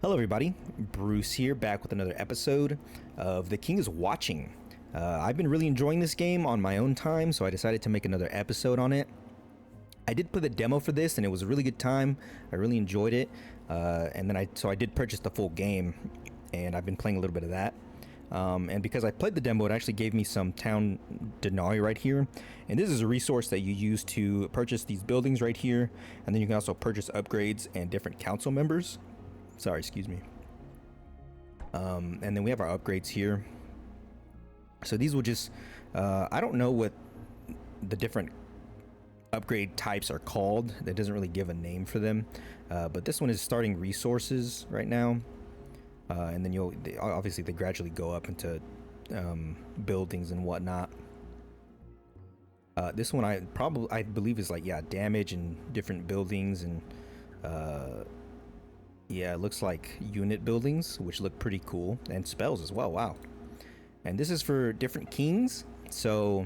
Hello, everybody. Bruce here, back with another episode of The King is Watching. I've been really enjoying this game on my own time, so I decided to make another episode on it. I did play the demo for this, and it was a really good time. I really enjoyed it, and then I did purchase the full game, and I've been playing a little bit of that. And because I played the demo, it actually gave me some town denarii right here. And this is a resource that you use to purchase these buildings right here, and then you can also purchase upgrades and different council members. Sorry, excuse me. And then we have our upgrades here. So these will just, I don't know what the different upgrade types are called. That doesn't really give a name for them. But this one is starting resources right now. And then obviously they gradually go up into buildings and whatnot. This one I believe is like, yeah, damage and different buildings and yeah, it looks like unit buildings, which look pretty cool, and spells as well. Wow. And this is for different kings. So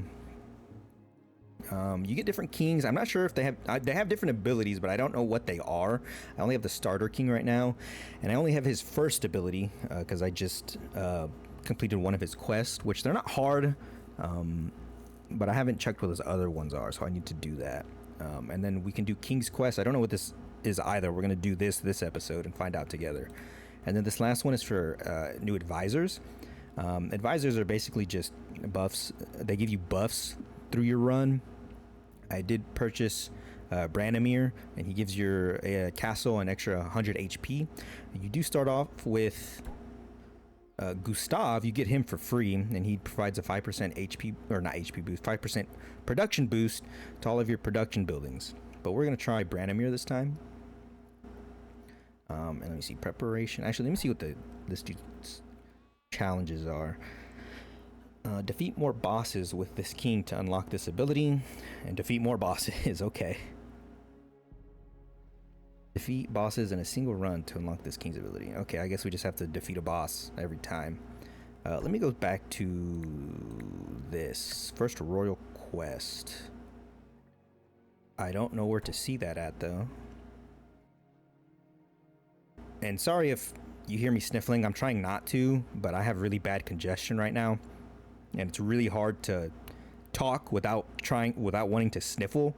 you get different kings. I'm not sure if they have different abilities, but I don't know what they are. I only have the starter king right now, and I only have his first ability because I just completed one of his quests, which they're not hard, but I haven't checked what those other ones are, so I need to do that. And then we can do king's quest. I don't know what this is either. We're gonna do this episode and find out together. And then this last one is for new advisors. Advisors are basically just buffs. They give you buffs through your run. I did purchase Branimir, and he gives your castle an extra 100 HP. You do start off with Gustav. You get him for free, and he provides a 5% HP, or not HP boost, 5% production boost to all of your production buildings. But we're gonna try Branimir this time. And let me see, preparation. Actually, let me see what this dude's challenges are. Defeat more bosses with this king to unlock this ability, and defeat more bosses. Okay. Defeat bosses in a single run to unlock this king's ability. Okay, I guess we just have to defeat a boss every time. Let me go back to this first royal quest. I don't know where to see that at though. And sorry if you hear me sniffling. I'm trying not to, but I have really bad congestion right now, and it's really hard to talk without wanting to sniffle.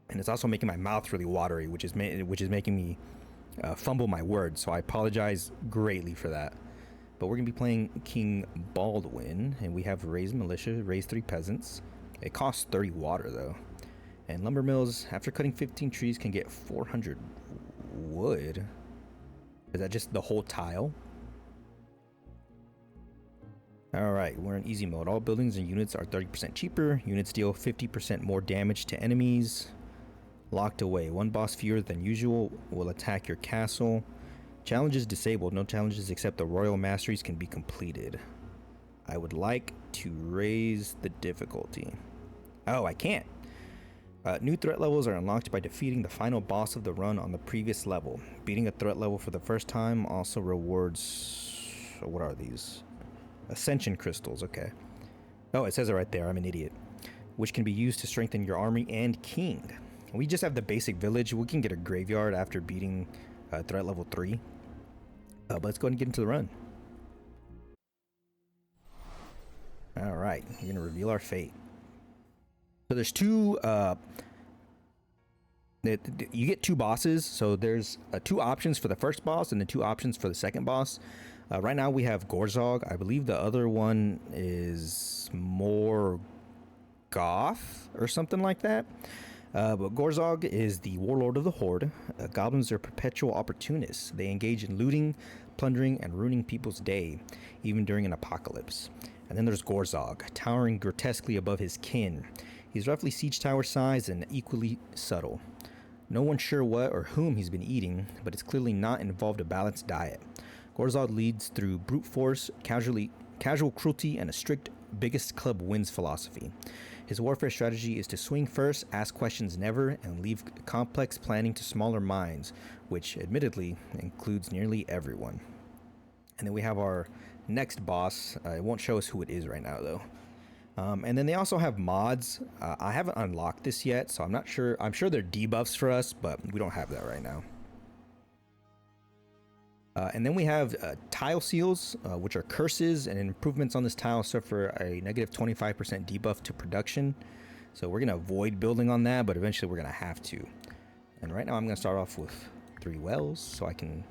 And it's also making my mouth really watery, which is making me fumble my words. So I apologize greatly for that. But we're gonna be playing King Baldwin, and we have raised militia, raise 3 peasants. It costs 30 water though. And lumber mills, after cutting 15 trees, can get 400 wood. Is that just the whole tile? Alright, we're in easy mode. All buildings and units are 30% cheaper. Units deal 50% more damage to enemies. Locked away. 1 boss fewer than usual will attack your castle. Challenges disabled. No challenges except the royal masteries can be completed. I would like to raise the difficulty. Oh, I can't. New threat levels are unlocked by defeating the final boss of the run on the previous level. Beating a threat level for the first time also rewards... What are these? Ascension crystals, okay. Oh, it says it right there. I'm an idiot. Which can be used to strengthen your army and king. We just have the basic village. We can get a graveyard after beating threat level 3. But let's go ahead and get into the run. Alright, we're going to reveal our fate. So there's two, you get 2 bosses. So there's 2 options for the first boss and then 2 options for the second boss. Right now we have Gorzog. I believe the other one is more Goth or something like that. But Gorzog is the warlord of the Horde. Goblins are perpetual opportunists. They engage in looting, plundering, and ruining people's day, even during an apocalypse. And then there's Gorzog, towering grotesquely above his kin. He's roughly siege tower size and equally subtle. No one's sure what or whom he's been eating, but it's clearly not involved a balanced diet. Gorzog leads through brute force, casual cruelty, and a strict biggest club wins philosophy. His warfare strategy is to swing first, ask questions never, and leave complex planning to smaller minds, which admittedly includes nearly everyone. And then we have our next boss. It won't show us who it is right now though. And then they also have mods. I haven't unlocked this yet, so I'm not sure. I'm sure they're debuffs for us, but we don't have that right now. And then we have tile seals, which are curses, and improvements on this tile suffer a negative 25% debuff to production. So we're going to avoid building on that, but eventually we're going to have to. And right now I'm going to start off with 3 wells so I can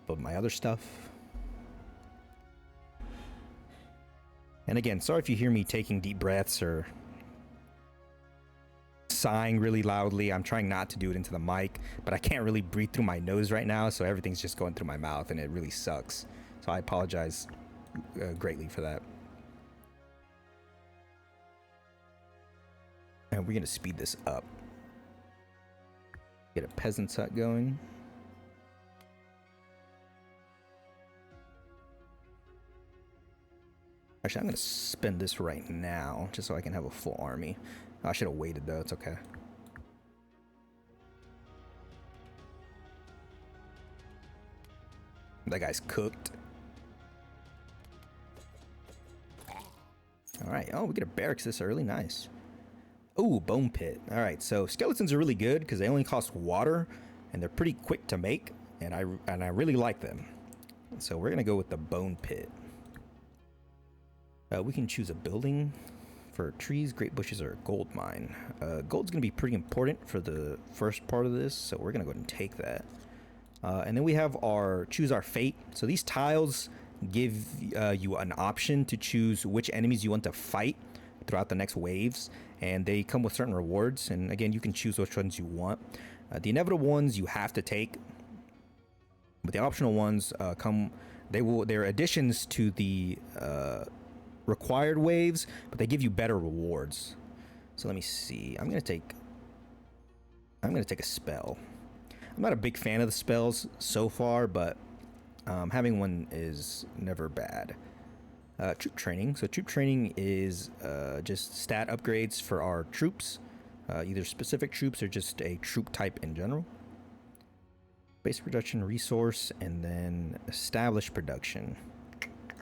build my other stuff. And again, sorry if you hear me taking deep breaths or sighing really loudly. I'm trying not to do it into the mic, but I can't really breathe through my nose right now, so everything's just going through my mouth and it really sucks. So I apologize greatly for that. And we're gonna speed this up. Get a peasant's hut going. Actually, I'm gonna spend this right now just so I can have a full army. I should have waited though, it's okay. That guy's cooked. Alright, oh, we get a barracks this early, nice. Ooh, bone pit. Alright, so skeletons are really good because they only cost water and they're pretty quick to make, and I really like them. So we're gonna go with the bone pit. We can choose a building. For trees, great bushes, or a gold mine. Gold's going to be pretty important for the first part of this, so we're going to go ahead and take that. And then we have our choose our fate. So these tiles give you an option to choose which enemies you want to fight throughout the next waves, and they come with certain rewards. And again, you can choose which ones you want. The inevitable ones you have to take, but the optional ones they're additions to the required waves, but they give you better rewards. So let me see. I'm gonna take a spell. I'm not a big fan of the spells so far, but having one is never bad. Troop training. So troop training is just stat upgrades for our troops, either specific troops or just a troop type in general. Basic production, resource, and then established production.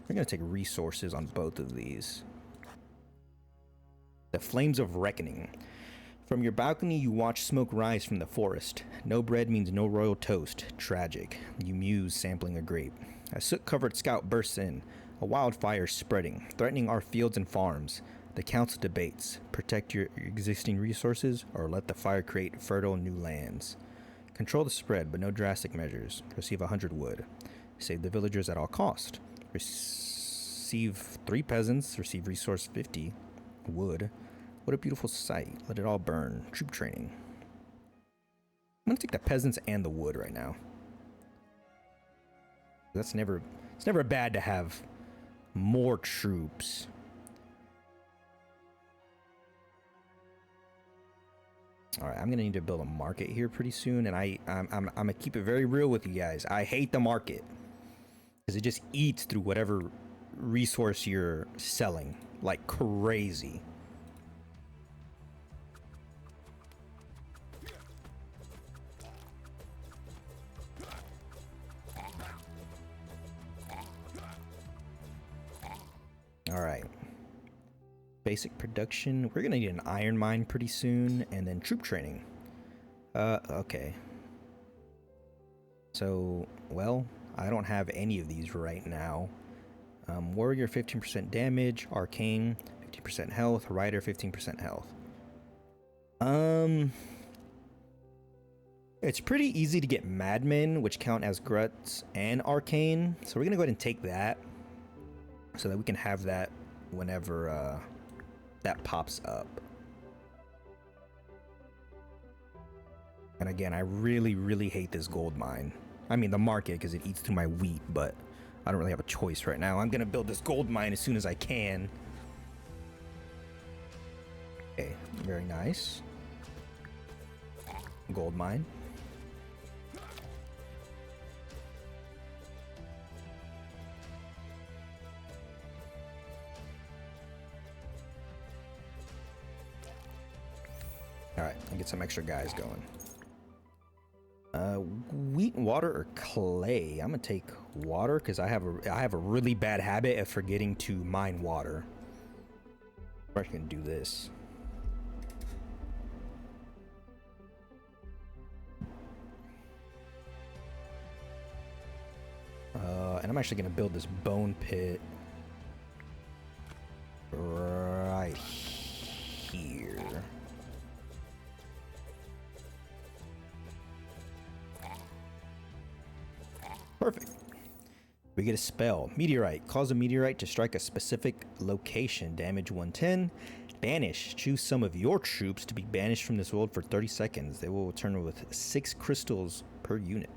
We're going to take resources on both of these. The Flames of Reckoning. From your balcony, you watch smoke rise from the forest. No bread means no royal toast. Tragic. You muse, sampling a grape. A soot-covered scout bursts in. A wildfire spreading, threatening our fields and farms. The council debates. Protect your existing resources or let the fire create fertile new lands. Control the spread, but no drastic measures. Receive 100 wood. Save the villagers at all cost. Receive 3 peasants. Receive resource 50 wood. What a beautiful sight. Let it all burn. Troop training. I'm gonna take the peasants and the wood right now. It's never bad to have more troops. All right, I'm gonna need to build a market here pretty soon, and I'm gonna keep it very real with you guys. I hate the market because it just eats through whatever resource you're selling like crazy. All right. Basic production. We're gonna need an iron mine pretty soon, and then troop training. Okay. So, well, I don't have any of these right now. Warrior 15% damage, arcane 15% health, rider 15% health. It's pretty easy to get madmen, which count as gruts and arcane. So we're gonna go ahead and take that, so that we can have that whenever that pops up. And again, I really hate this gold mine. I mean the market, because it eats through my wheat, but I don't really have a choice right now. I'm gonna build this gold mine as soon as I can. Okay, very nice. Gold mine. All right, and get some extra guys going. Wheat, water, or clay? I'm gonna take water because I have a really bad habit of forgetting to mine water. We're actually gonna do this. And I'm actually going to build this bone pit right here. Perfect. We get a spell. Meteorite. Cause a meteorite to strike a specific location. Damage 110. Banish. Choose some of your troops to be banished from this world for 30 seconds. They will return with 6 crystals per unit.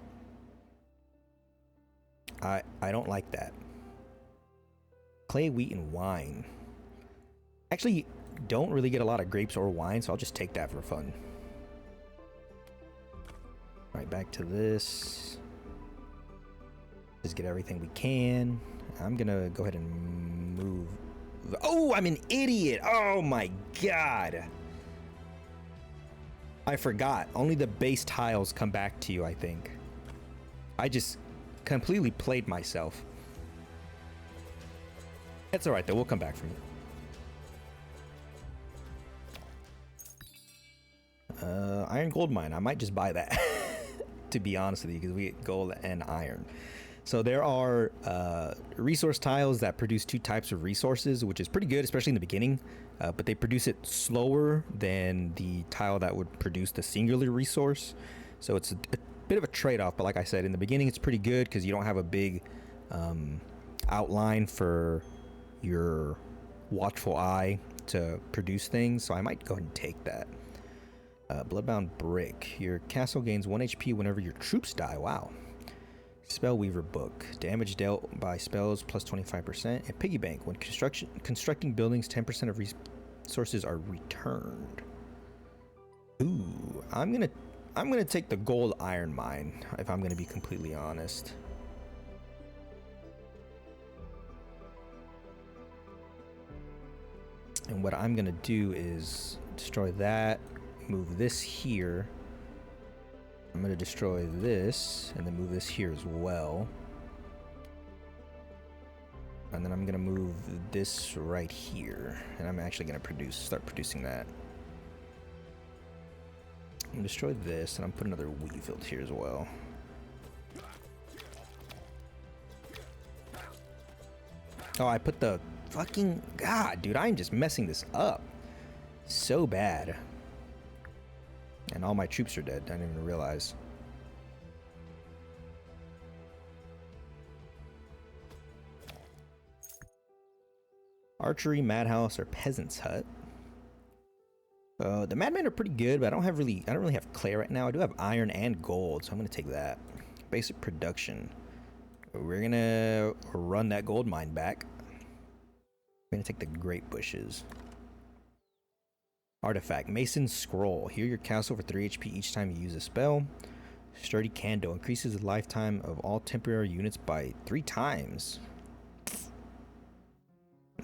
I don't like that. Clay, wheat, and wine. Actually, don't really get a lot of grapes or wine, so I'll just take that for fun. Right, back to this. Just get everything we can. I'm gonna go ahead and move. Oh, I'm an idiot. Oh my god. I forgot. Only the base tiles come back to you, I think. I just completely played myself. It's alright though, we'll come back from it. Iron gold mine. I might just buy that. To be honest with you, because we get gold and iron. So there are resource tiles that produce 2 types of resources, which is pretty good, especially in the beginning. But they produce it slower than the tile that would produce the singular resource. So it's a bit of a trade-off. But like I said, in the beginning, it's pretty good because you don't have a big outline for your watchful eye to produce things. So I might go ahead and take that. Bloodbound brick. Your castle gains 1 HP whenever your troops die. Wow. Spellweaver book. Damage dealt by spells plus 25%. And piggy bank. When constructing buildings, 10% of resources are returned. Ooh, I'm gonna take the gold iron mine if I'm gonna be completely honest. And what I'm gonna do is destroy that, move this here. I'm going to destroy this and then move this here as well. And then I'm going to move this right here. And I'm actually going to start producing that. I'm going to destroy this and I'm putting another wheat field here as well. Oh, I put the fucking... God, dude, I'm just messing this up. So bad. And all my troops are dead. I didn't even realize. Archery, madhouse, or peasant's hut. The madmen are pretty good, but I don't really have clay right now. I do have iron and gold, so I'm gonna take that. Basic production. We're gonna run that gold mine back. We're gonna take the grape bushes. Artifact. Mason's Scroll. Heal your castle for 3 HP each time you use a spell. Sturdy Candle. Increases the lifetime of all temporary units by 3 times.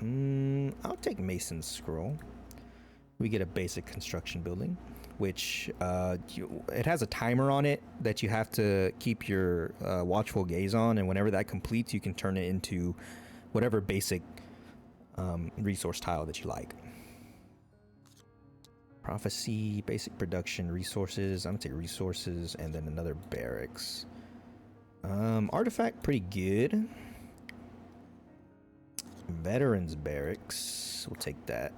I'll take Mason's Scroll. We get a basic construction building, which it has a timer on it that you have to keep your watchful gaze on, and whenever that completes, you can turn it into whatever basic resource tile that you like. Prophecy, basic production, resources. I'm gonna take resources and then another barracks. Artifact, pretty good. Veterans barracks, we'll take that.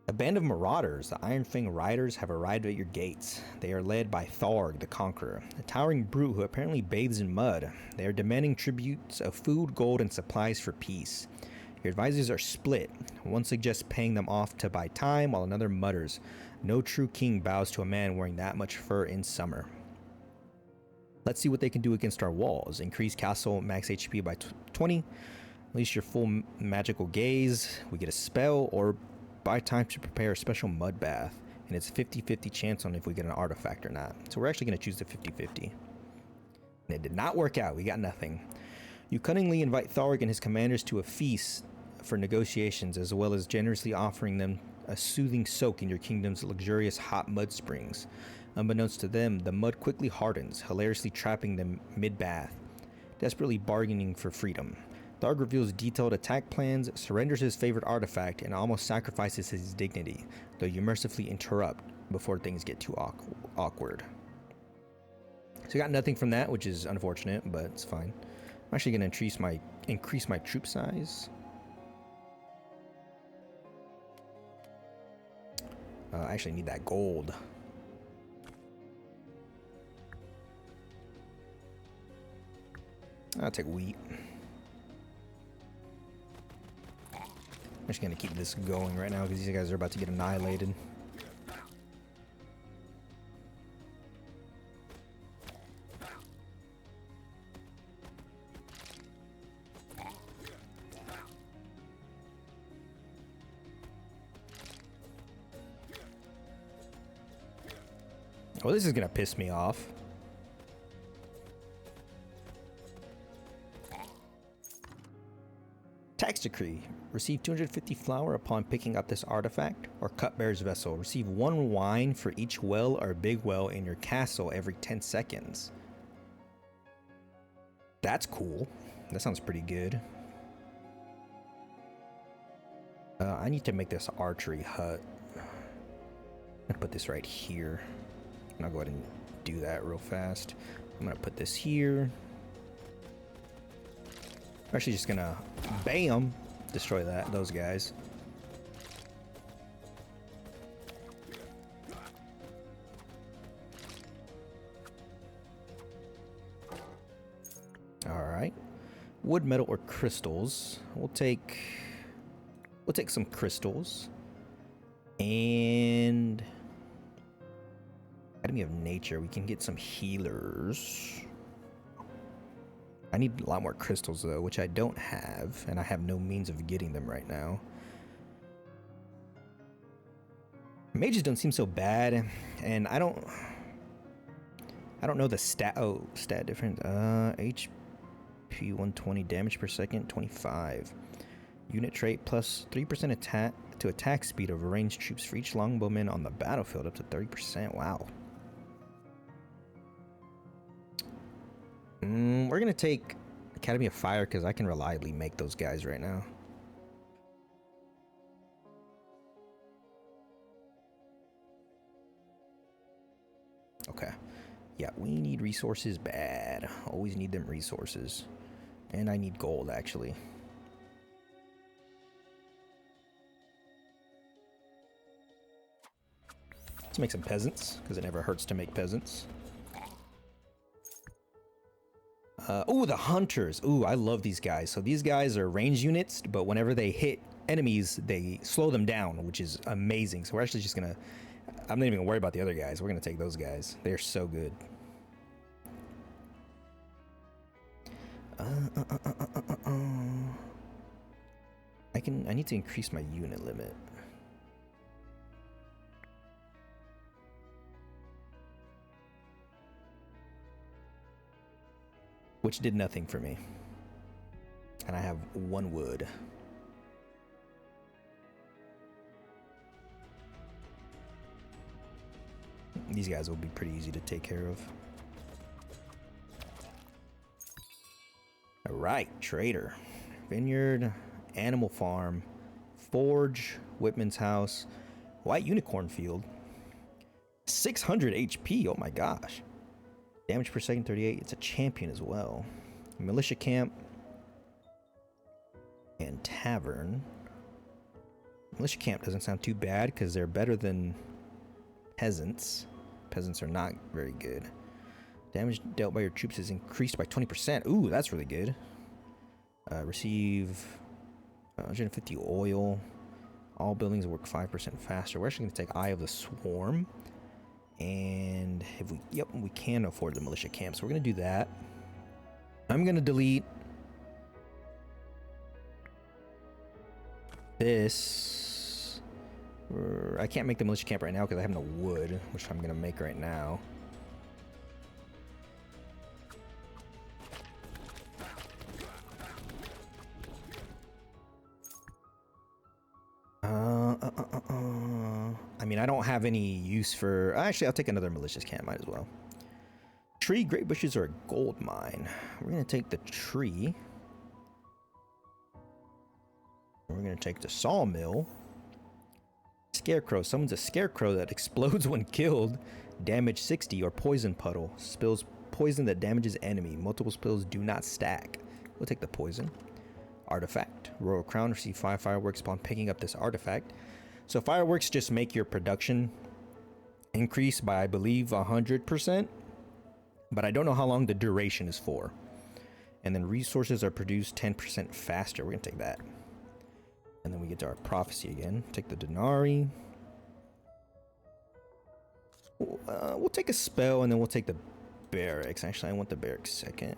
A band of marauders, the Iron Fang Riders, have arrived at your gates. They are led by Tharg, the Conqueror, a towering brute who apparently bathes in mud. They are demanding tributes of food, gold, and supplies for peace. Your advisors are split. One suggests paying them off to buy time, while another mutters, "No true king bows to a man wearing that much fur in summer." Let's see what they can do against our walls. Increase castle max HP by 20. Unleash your full magical gaze. We get a spell, or buy time to prepare a special mud bath. And it's a 50-50 chance on if we get an artifact or not. So we're actually going to choose the 50-50. And it did not work out. We got nothing. You cunningly invite Tharg and his commanders to a feast for negotiations, as well as generously offering them a soothing soak in your kingdom's luxurious hot mud springs. Unbeknownst to them, the mud quickly hardens, hilariously trapping them mid-bath, desperately bargaining for freedom. Tharg reveals detailed attack plans, surrenders his favorite artifact, and almost sacrifices his dignity, though you mercifully interrupt before things get too awkward. So we got nothing from that, which is unfortunate, but it's fine. I'm actually gonna increase my troop size. I actually need that gold. I'll take wheat. I'm just gonna keep this going right now because these guys are about to get annihilated. Well, this is gonna piss me off. Tax decree. Receive 250 flour upon picking up this artifact, or cupbearer's vessel. Receive 1 wine for each well or big well in your castle every 10 seconds. That's cool. That sounds pretty good. I need to make this archery hut. I'm gonna put this right here. And I'll go ahead and do that real fast. I'm gonna put this here. I'm actually just gonna bam, destroy those guys. All right, wood, metal, or crystals. We'll take some crystals. And Academy of Nature, we can get some healers. I need a lot more crystals though, which I don't have, and I have no means of getting them right now. Mages don't seem so bad, and I don't know the stat. Oh, stat different. HP 120, damage per second 25. Unit trait plus 3% attack to attack speed of ranged troops for each longbowman on the battlefield, up to 30%. Wow. We're gonna take Academy of Fire because I can reliably make those guys right now. Okay. Yeah, we need resources bad. Always need them resources. And I need gold, actually. Let's make some peasants, because it never hurts to make peasants. Oh, the hunters. Ooh, I love these guys. So these guys are range units, but whenever they hit enemies, they slow them down, which is amazing. So we're actually just gonna... I'm not even gonna worry about the other guys. We're gonna take those guys. They're so good. I need to increase my unit limit. Which did nothing for me. And I have 1 wood. These guys will be pretty easy to take care of. Alright, trader. Vineyard, animal farm, forge, Whitman's house, white unicorn field. 600 HP, oh my gosh. Damage per second 38, it's a champion as well. Militia camp and tavern. Militia camp doesn't sound too bad because they're better than peasants. Peasants are not very good. Damage dealt by your troops is increased by 20%. Ooh, that's really good. Receive 150 oil. All buildings work 5% faster. We're actually going to take Eye of the Swarm. And if we can afford the militia camp, so we're going to do that. I'm going to delete this. I can't make the militia camp right now because I have no wood, which I'm going to make right now. I mean, I don't have any use for... Actually, I'll take another malicious camp, might as well. Tree, great bushes, or a gold mine. We're going to take the tree. We're going to take the sawmill. Scarecrow. Summons a scarecrow that explodes when killed. Damage 60, or poison puddle. Spills poison that damages enemy. Multiple spills do not stack. We'll take the poison. Artifact. Royal Crown. Receive 5 fireworks upon picking up this artifact. So fireworks just make your production increase by, I believe, 100%. But I don't know how long the duration is for. And then resources are produced 10% faster. We're going to take that. And then we get to our prophecy again. Take the Denari. We'll take a spell and then we'll take the barracks. Actually, I want the barracks second.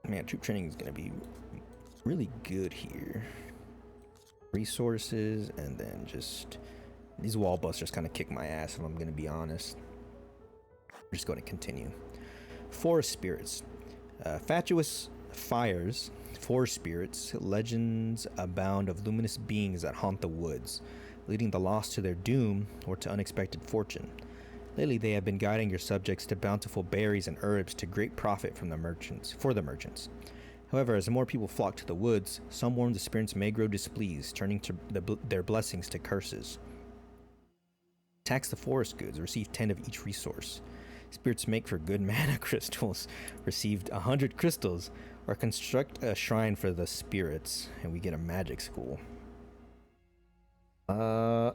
Man, troop training is going to be really good here. Resources and then just... These wall busters kind of kick my ass if I'm going to be honest. We're just going to continue. Forest spirits. Fatuous fires, forest spirits, legends abound of luminous beings that haunt the woods, leading the lost to their doom or to unexpected fortune. Lately, they have been guiding your subjects to bountiful berries and herbs to great profit from the merchants. However, as more people flock to the woods, some warn the spirits may grow displeased, turning to their blessings to curses. Tax the forest goods, receive 10 of each resource. Spirits make for good mana crystals. Received 100 crystals, or construct a shrine for the spirits, and we get a magic school. We'll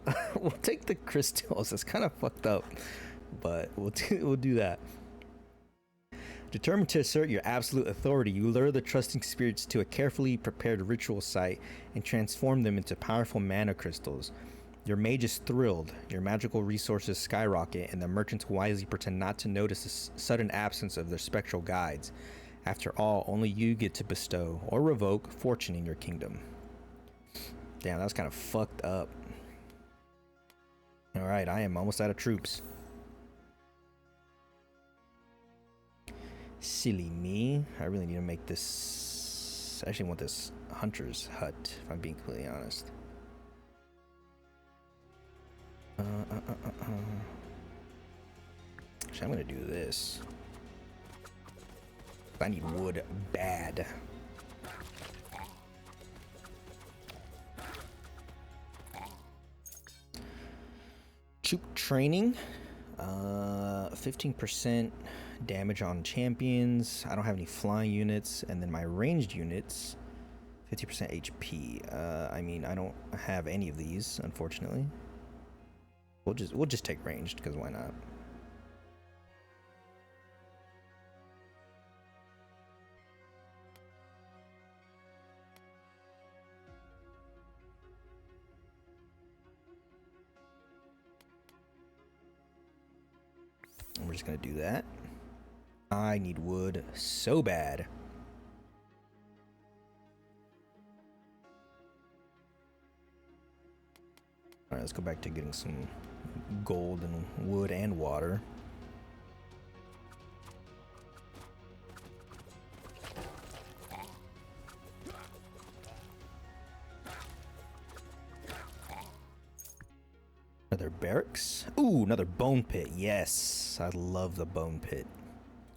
take the crystals. It's kind of fucked up, but we'll do that. Determined to assert your absolute authority, you lure the trusting spirits to a carefully prepared ritual site and transform them into powerful mana crystals. Your mage is thrilled, your magical resources skyrocket, and the merchants wisely pretend not to notice the sudden absence of their spectral guides. After all, only you get to bestow or revoke fortune in your kingdom. Damn, that was kind of fucked up. Alright, I am almost out of troops. Silly me. I really need to make this... I actually want this hunter's hut, if I'm being completely honest. Actually, I'm gonna do this. I need wood bad. Troop training. 15% damage on champions. I don't have any flying units, and then my ranged units, 50% HP. I mean, I don't have any of these, unfortunately. We'll just take ranged, because why not? And we're just gonna do that. I need wood so bad. Alright, let's go back to getting some gold and wood and water. Another barracks. Ooh, another bone pit. Yes, I love the bone pit.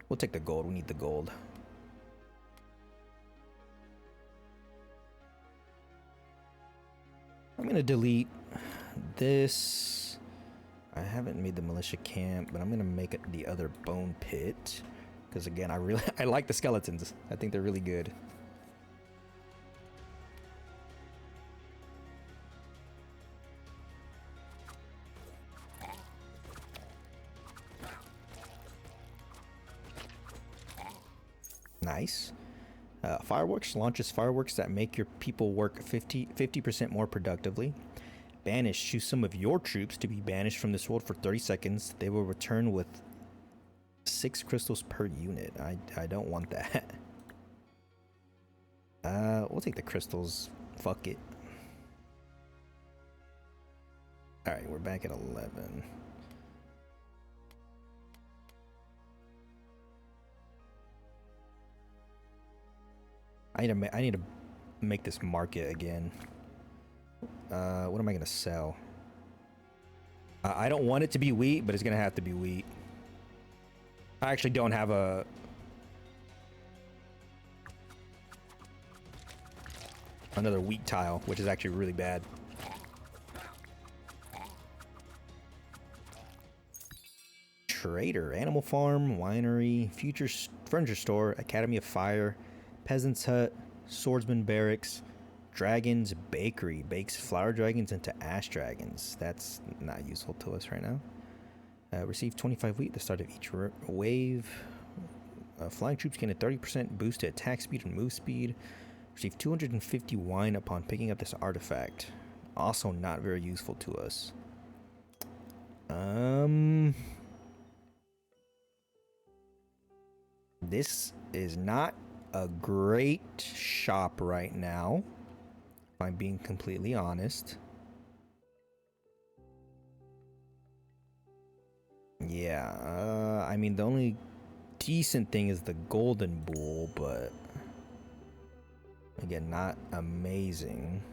We'll take the gold. We need the gold. I'm gonna delete this. I haven't made the militia camp, but I'm gonna make it the other bone pit because again, I like the skeletons. I think they're really good. Nice. Fireworks launches fireworks that make your people work 50% more productively. Banish. Choose some of your troops to be banished from this world for 30 seconds. They will return with 6 crystals per unit. I don't want that. We'll take the crystals. Fuck it. Alright, we're back at 11. I need to make this market again. What am I gonna sell? I don't want it to be wheat, but it's gonna have to be wheat. I actually don't have another wheat tile, which is actually really bad. trader, animal farm, winery, future furniture store, academy of fire, peasant's hut, swordsman barracks, dragons bakery, bakes flower dragons into ash dragons. That's not useful to us right now. Receive 25 wheat at the start of each wave. Flying troops gain a 30% boost to attack speed and move speed. Receive 250 wine upon picking up this artifact. Also not very useful to us. This is not a great shop right now, if I'm being completely honest. Yeah, I mean, the only decent thing is the golden bull, but again, not amazing.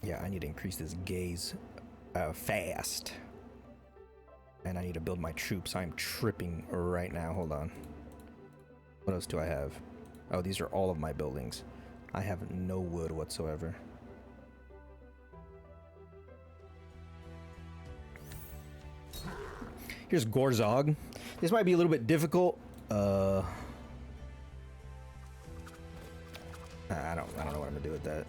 Yeah, I need to increase this gaze fast. And I need to build my troops. I'm tripping right now. Hold on. What else do I have? Oh, these are all of my buildings. I have no wood whatsoever. Here's Gorzog. This might be a little bit difficult. I don't know what I'm gonna do with that.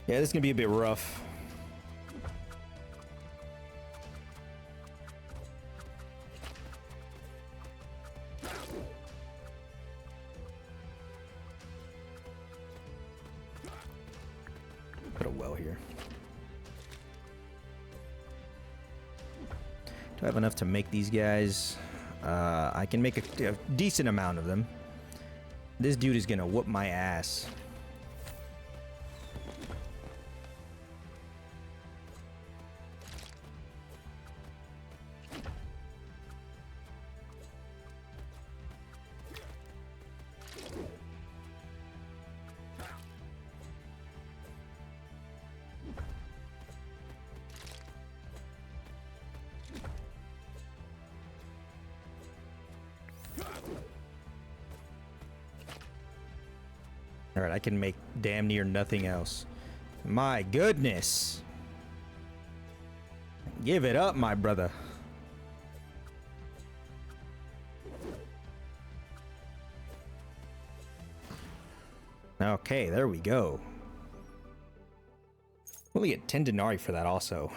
Yeah, this is gonna be a bit rough. Put a well here. Do I have enough to make these guys? I can make a decent amount of them. This dude is gonna whoop my ass. Alright, I can make damn near nothing else. My goodness! Give it up, my brother. Okay, there we go. We only get 10 denarii for that also.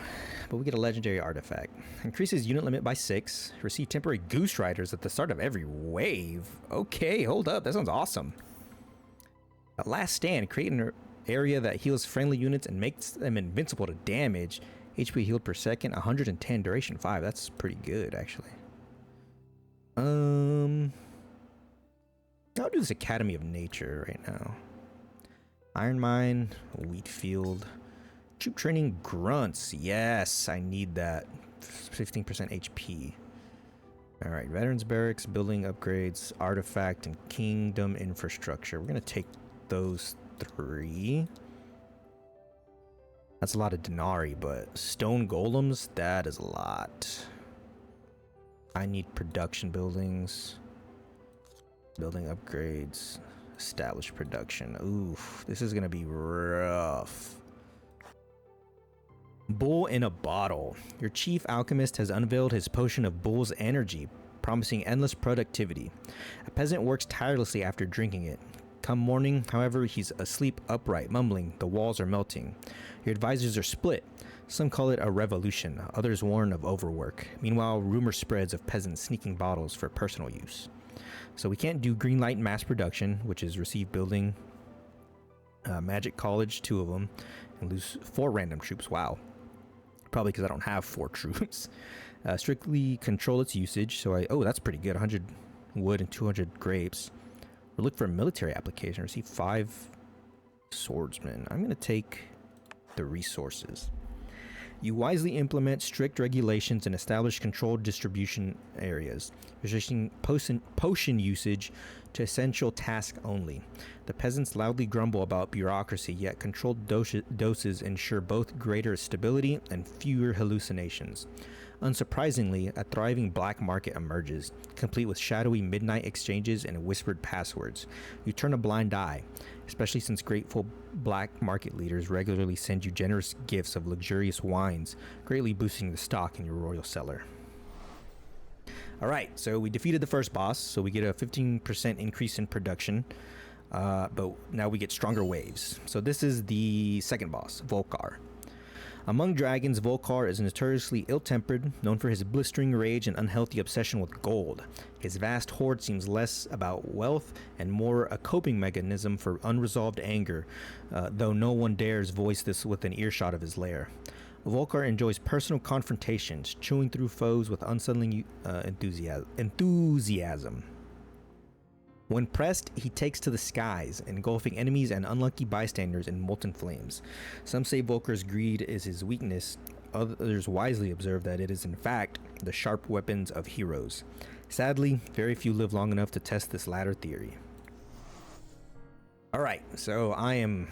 But we get a legendary artifact. Increases unit limit by 6. Receive temporary goose riders at the start of every wave. Okay, hold up. That sounds awesome. At last stand, create an area that heals friendly units and makes them invincible to damage. HP healed per second, 110, duration 5. That's pretty good, actually. I'll do this Academy of Nature right now. Iron Mine, Wheat Field, Troop Training Grunts. Yes, I need that. 15% HP. Alright, Veterans Barracks, Building Upgrades, Artifact, and Kingdom Infrastructure. We're going to take those 3. That's a lot of denarii, but stone golems, that is a lot. I need production buildings, building upgrades, establish production. Oof, this is gonna be rough. Bull in a bottle. Your chief alchemist has unveiled his potion of bull's energy, promising endless productivity. A peasant works tirelessly after drinking it. Come morning, however, he's asleep upright, mumbling, the walls are melting. Your advisors are split. Some call it a revolution, others warn of overwork. Meanwhile, rumor spreads of peasants sneaking bottles for personal use. So we can't do green light mass production, which is receive building, magic college, 2 of them, and lose 4 random troops. Wow. Probably because I don't have 4 troops. Strictly control its usage, so oh, that's pretty good, 100 wood and 200 grapes. We'll look for a military application. Receive 5 swordsmen. I'm going to take the resources. You wisely implement strict regulations and establish controlled distribution areas, restricting potion usage to essential tasks only. The peasants loudly grumble about bureaucracy, yet controlled doses ensure both greater stability and fewer hallucinations. Unsurprisingly, a thriving black market emerges, complete with shadowy midnight exchanges and whispered passwords. You turn a blind eye, especially since grateful black market leaders regularly send you generous gifts of luxurious wines, greatly boosting the stock in your royal cellar. Alright, so we defeated the first boss, so we get a 15% increase in production, but now we get stronger waves. So this is the second boss, Volkar. Among dragons, Volkar is notoriously ill-tempered, known for his blistering rage and unhealthy obsession with gold. His vast hoard seems less about wealth and more a coping mechanism for unresolved anger, though no one dares voice this within earshot of his lair. Volkar enjoys personal confrontations, chewing through foes with unsettling enthusiasm. When pressed, he takes to the skies, engulfing enemies and unlucky bystanders in molten flames. Some say Volkar's greed is his weakness. Others wisely observe that it is in fact the sharp weapons of heroes. Sadly, very few live long enough to test this latter theory. Alright, so I am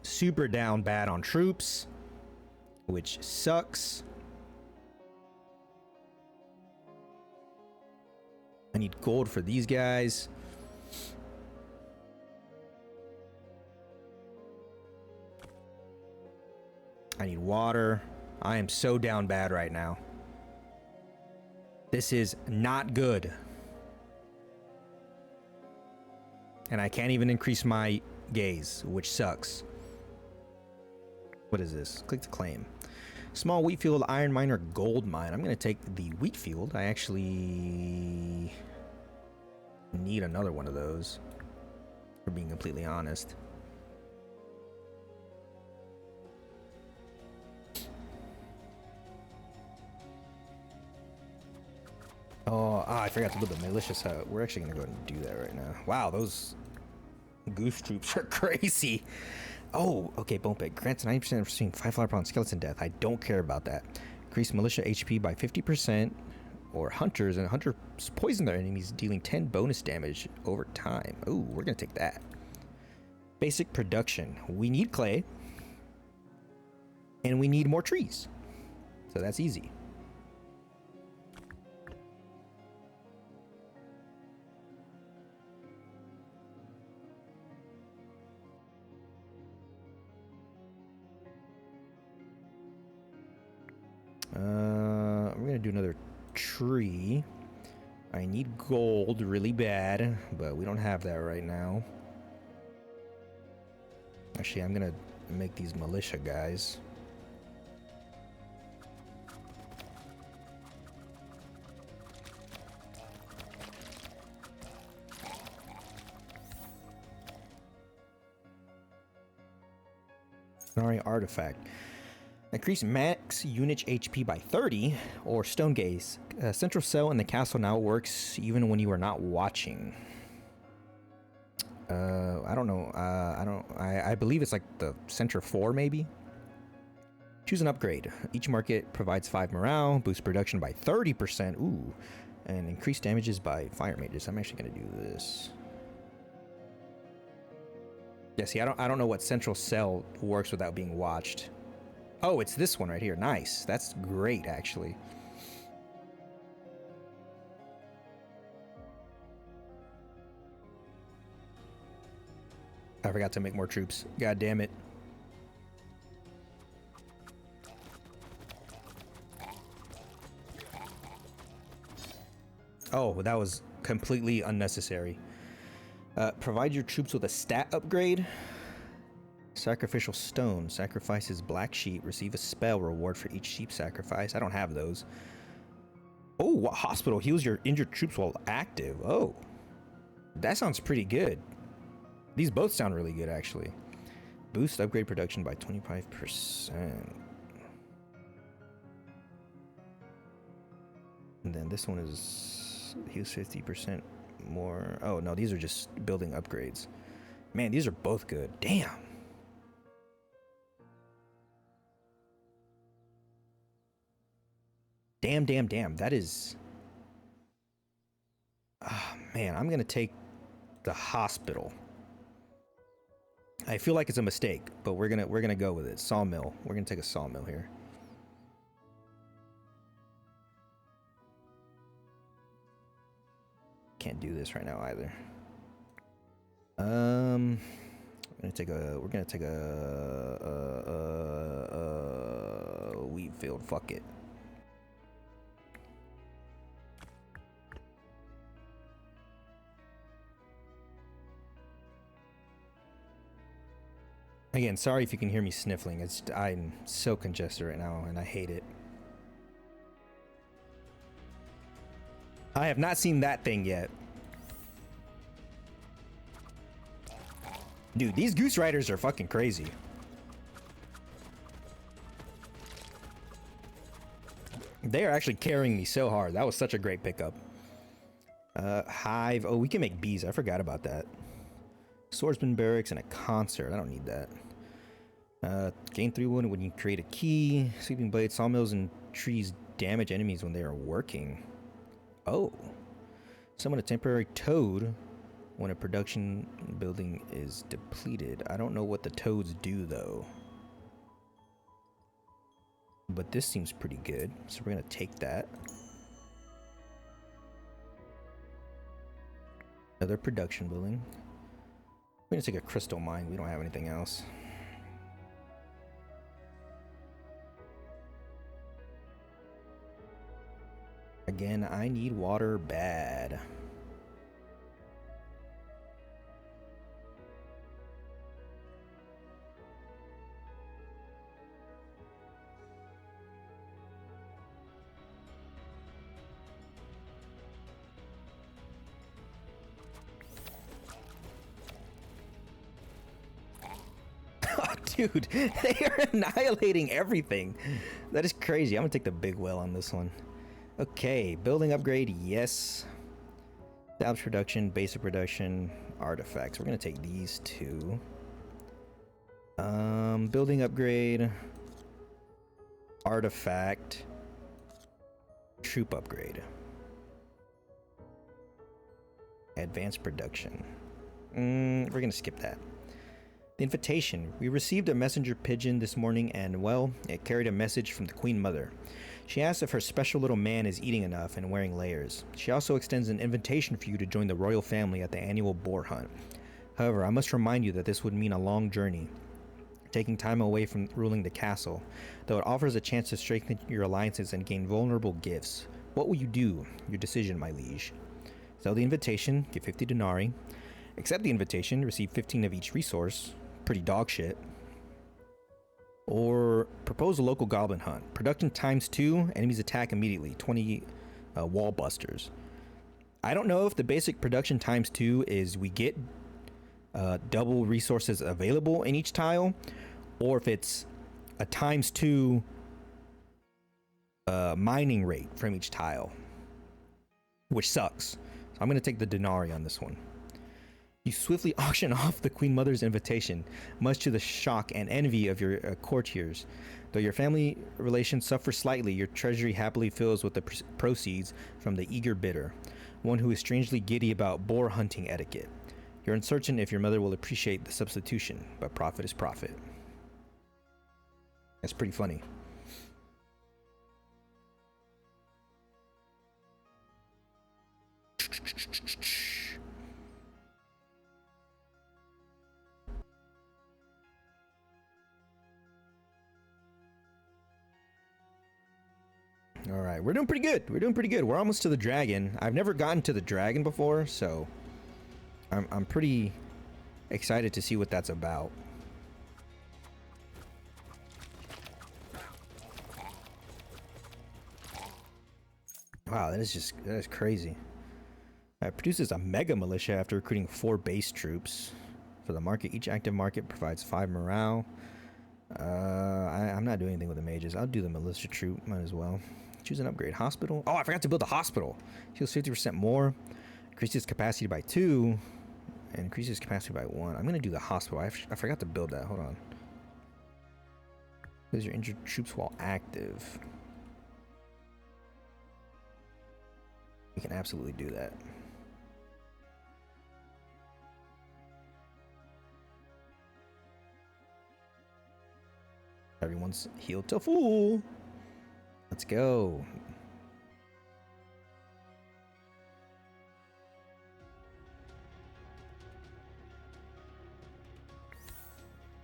super down bad on troops, which sucks. I need gold for these guys. I need water. I am so down bad right now. This is not good. And I can't even increase my gaze, which sucks. What is this? Click to claim. Small wheat field, iron mine, or gold mine. I'm going to take the wheat field. I actually need another one of those, for being completely honest. I forgot to build the malicious hut. We're actually going to go ahead and do that right now. Wow, those goose troops are crazy. Oh, okay, bone peg. Grants 90% of receiving 5 flower pound skeleton death. I don't care about that. Increase militia HP by 50%. Or hunters, and hunters poison their enemies, dealing 10 bonus damage over time. Ooh, we're going to take that. Basic production. We need clay. And we need more trees. So that's easy. I'm gonna do another tree. I need gold really bad, but we don't have that right now. Actually, I'm gonna make these militia guys. Sorry, artifact. Increase max unit HP by 30, or stone gaze. Central cell in the castle now works even when you are not watching. I don't know. I believe it's like the center 4 maybe. Choose an upgrade. Each market provides 5 morale, boost production by 30%. Ooh, and increase damages by fire mages. I'm actually gonna do this. Yeah, see, I don't know what central cell works without being watched. Oh, it's this one right here. Nice. That's great, actually. I forgot to make more troops. God damn it. Oh, that was completely unnecessary. Provide your troops with a stat upgrade. Sacrificial stone. Sacrifices black sheep. Receive a spell reward for each sheep sacrifice. I don't have those. Oh, what hospital heals your injured troops while active. Oh, that sounds pretty good. These both sound really good, actually. Boost upgrade production by 25%. And then this one is heals 50% more. Oh, no, these are just building upgrades. Man, these are both good. Damn. Damn. That is... Oh, man, I'm going to take the hospital. I feel like it's a mistake, but we're gonna go with it. Sawmill. We're gonna take a sawmill here. Can't do this right now either. We're gonna take a wheat field. Fuck it. Again, sorry if you can hear me sniffling. I'm so congested right now, and I hate it. I have not seen that thing yet. Dude, these goose riders are fucking crazy. They are actually carrying me so hard. That was such a great pickup. Hive. Oh, we can make bees. I forgot about that. Swordsman barracks and a concert. I don't need that. Gain 3 wood when you create a key. Sleeping blade. Sawmills and trees damage enemies when they are working. Oh. Summon a temporary toad when a production building is depleted. I don't know what the toads do though. But this seems pretty good. So we're gonna take that. Another production building. We're gonna take a crystal mine. We don't have anything else. Again, I need water bad. Dude, they are annihilating everything. That is crazy. I'm gonna take the big well on this one. Okay, building upgrade, yes. Salvage production, basic production, artifacts. We're gonna take these two. Building upgrade, artifact, troop upgrade, advanced production. We're gonna skip that. The invitation. We received a messenger pigeon this morning and, well, it carried a message from the Queen Mother. She asks if her special little man is eating enough and wearing layers. She also extends an invitation for you to join the royal family at the annual boar hunt. However, I must remind you that this would mean a long journey, taking time away from ruling the castle, though it offers a chance to strengthen your alliances and gain vulnerable gifts. What will you do? Your decision, my liege. Sell the invitation, get 50 denarii. Accept the invitation, receive 15 of each resource. Pretty dog shit. Or propose a local goblin hunt. Production ×2, enemies attack immediately. 20 wall busters. I don't know if the basic production ×2 is we get double resources available in each tile, or if it's a ×2 mining rate from each tile, which sucks. So I'm going to take the denarii on this one. You swiftly auction off the Queen Mother's invitation, much to the shock and envy of your courtiers. Though your family relations suffer slightly, your treasury happily fills with the proceeds from the eager bidder, one who is strangely giddy about boar hunting etiquette. You're uncertain if your mother will appreciate the substitution, but profit is profit. That's pretty funny. All right, we're doing pretty good. We're doing pretty good. We're almost to the dragon. I've never gotten to the dragon before, so I'm pretty excited to see what that's about. Wow, that is crazy. It produces a mega militia after recruiting 4 base troops. For the market, each active market provides 5 morale. I'm not doing anything with the mages. I'll do the militia troop, might as well. Choose an upgrade. Hospital. Oh, I forgot to build a hospital. Heals 50% more. Increases capacity by 2. And increases capacity by 1. I'm going to do the hospital. I forgot to build that. Hold on. Lose your injured troops while active. We can absolutely do that. Everyone's healed to full. Let's go.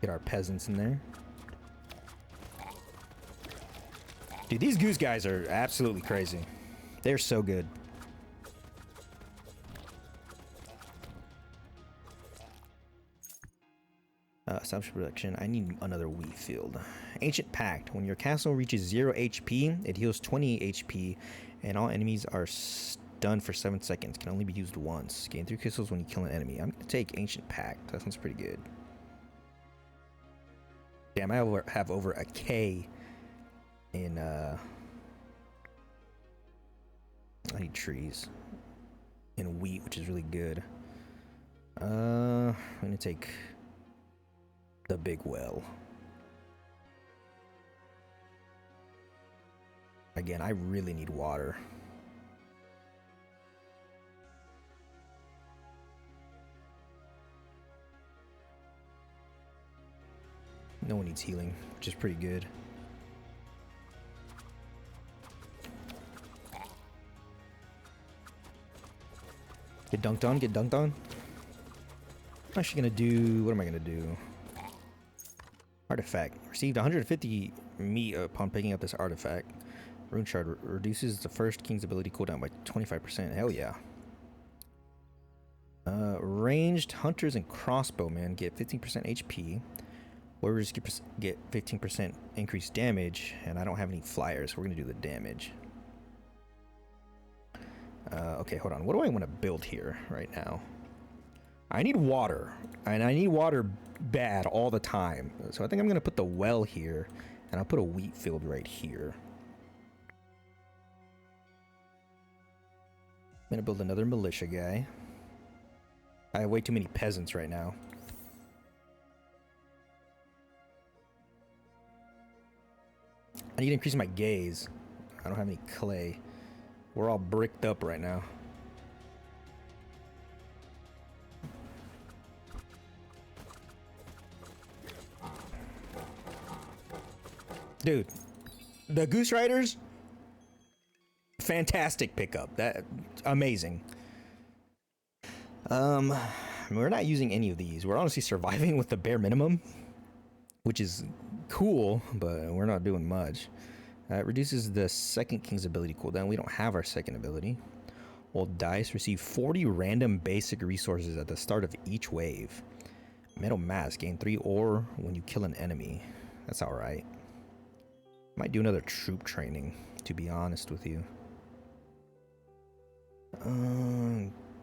Get our peasants in there. Dude, these goose guys are absolutely crazy. They're so good. Establish production. I need another wheat field. Ancient Pact. When your castle reaches 0 HP, it heals 20 HP, and all enemies are stunned for 7 seconds. Can only be used once. Gain 3 crystals when you kill an enemy. I'm gonna take Ancient Pact. That sounds pretty good. Damn, I have over a K in I need trees. And wheat, which is really good. I'm gonna take the big well. Again, I really need water. No one needs healing, which is pretty good. Get dunked on, get dunked on. I'm actually gonna do, what am I gonna do? Artifact. Received 150 meat upon picking up this artifact. Rune shard reduces the first king's ability cooldown by 25%. Hell yeah. Ranged hunters and crossbowmen get 15% HP. Warriors get 15% increased damage, and I don't have any flyers, so we're gonna do the damage. Okay, hold on. What do I want to build here right now? I need water, and I need water bad all the time. So I think I'm gonna put the well here, and I'll put a wheat field right here. I'm gonna build another militia guy. I have way too many peasants right now. I need to increase my gaze. I don't have any clay. We're all bricked up right now. Dude, the Goose Riders, fantastic pickup. That amazing. We're not using any of these. We're honestly surviving with the bare minimum, which is cool, but we're not doing much. It reduces the second king's ability cooldown. We don't have our second ability. Old dice receive 40 random basic resources at the start of each wave. Metal mask, gain 3 ore when you kill an enemy. That's alright. Might do another troop training, to be honest with you.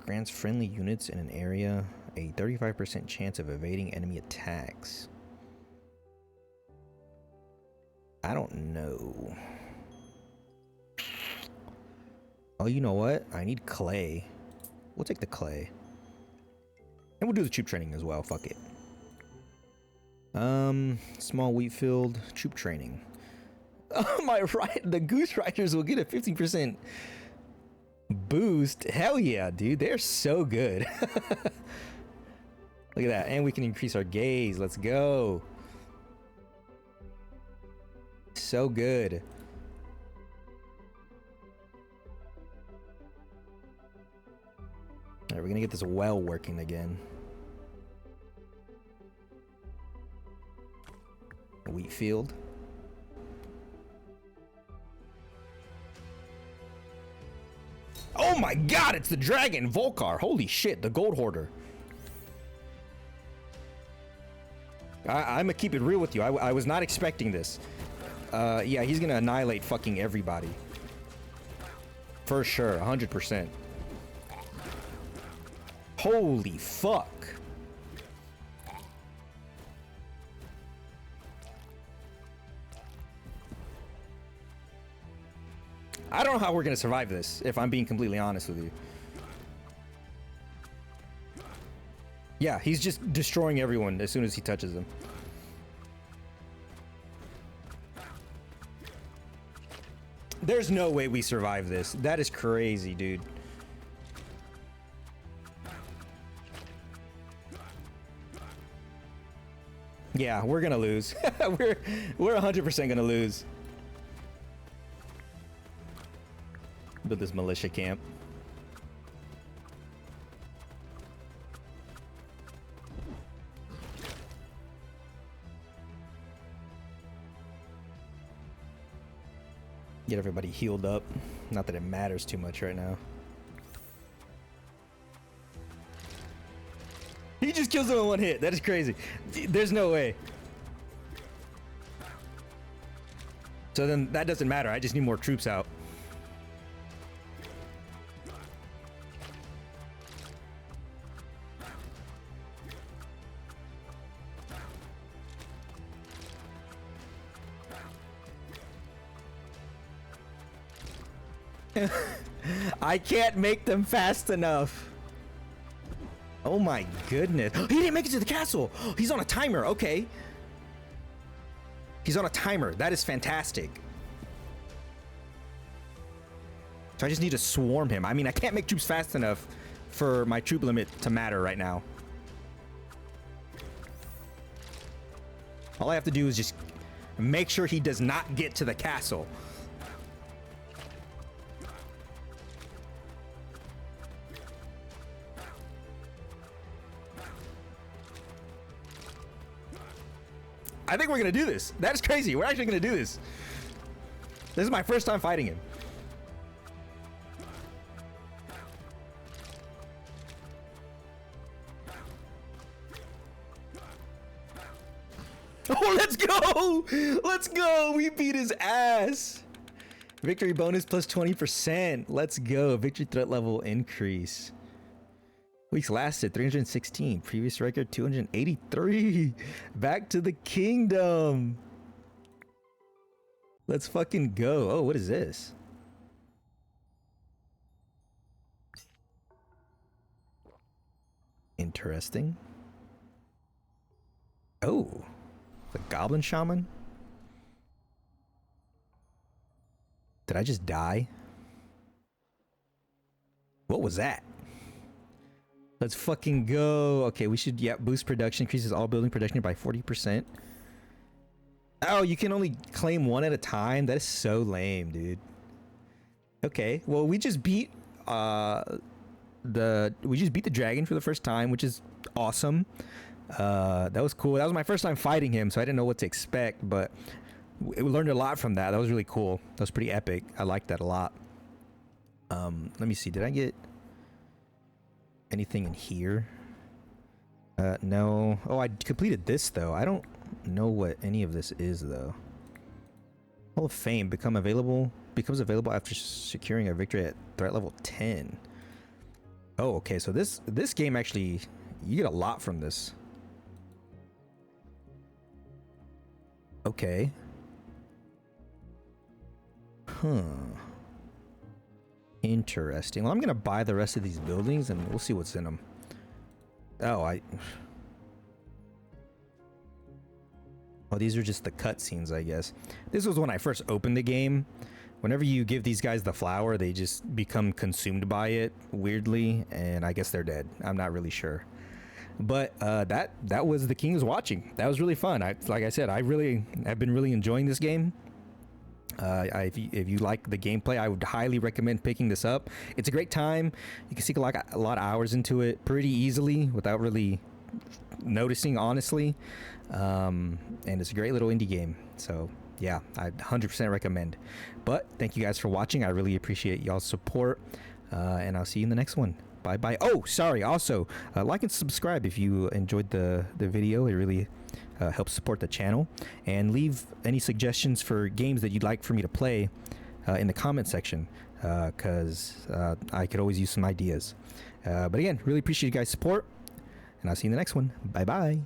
Grants friendly units in an area a 35% chance of evading enemy attacks. I don't know. Oh, you know what? I need clay. We'll take the clay. And we'll do the troop training as well. Fuck it. Small wheat field, troop training. Oh my right, the Goose Riders will get a 15% boost. Hell yeah, dude. They're so good. Look at that. And we can increase our gaze. Let's go. So good. Alright, we're gonna get this well working again. Wheat field. Oh my god, it's the dragon, Volkar. Holy shit, the Gold Hoarder. I'm gonna keep it real with you. I was not expecting this. Yeah, he's gonna annihilate fucking everybody. For sure, 100%. Holy fuck. I don't know how we're gonna survive this, if I'm being completely honest with you. Yeah, he's just destroying everyone as soon as he touches them. There's no way we survive this. That is crazy, dude. Yeah, we're gonna lose. we're 100% gonna lose. Build this militia camp. Get everybody healed up. Not that it matters too much right now. He just kills him in one hit. That is crazy. There's no way. So then that doesn't matter. I just need more troops out. I can't make them fast enough. Oh my goodness. He didn't make it to the castle. He's on a timer. Okay. He's on a timer. That is fantastic. So I just need to swarm him. I mean, I can't make troops fast enough for my troop limit to matter right now. All I have to do is just make sure he does not get to the castle. I think we're gonna do this. That is crazy. We're actually gonna do this. This is my first time fighting him. Oh, let's go! Let's go! We beat his ass. Victory bonus plus 20%. Let's go. Victory threat level increase. Weeks lasted 316. Previous record 283. Back to the kingdom. Let's fucking go. Oh, what is this? Interesting. Oh, the goblin shaman. Did I just die? What was that? Let's fucking go. Okay, we should, yeah, boost production, increases all building production by 40%. Oh, you can only claim one at a time? That is so lame, dude. Okay, well, we just beat the dragon for the first time, which is awesome. That was cool. That was my first time fighting him, so I didn't know what to expect, but we learned a lot from that. That was really cool. That was pretty epic. I liked that a lot. Let me see. Did I get anything in here? No. Oh, I completed this though. I don't know what any of this is though. Hall of Fame becomes available after securing a victory at threat level 10. Oh, okay. So this game actually, you get a lot from this. Okay. Huh. Interesting. Well, I'm gonna buy the rest of these buildings and we'll see what's in them. Oh, oh, these are just the cutscenes, I guess. This was when I first opened the game. Whenever you give these guys the flower, they just become consumed by it weirdly, and I guess they're dead. I'm not really sure. But that was The King is Watching. That was really fun. Like I said, I've been really enjoying this game. If you like the gameplay, I would highly recommend picking this up. It's a great time. You can sink a lot of hours into it pretty easily without really noticing, honestly. And it's a great little indie game. So yeah, I 100% recommend. But thank you guys for watching. I really appreciate y'all's support. And I'll see you in the next one. Bye bye. Oh, sorry. Also, like and subscribe if you enjoyed the video. It really helps support the channel, and leave any suggestions for games that you'd like for me to play in the comment section, because I could always use some ideas. But again, really appreciate you guys' support, and I'll see you in the next one. Bye bye.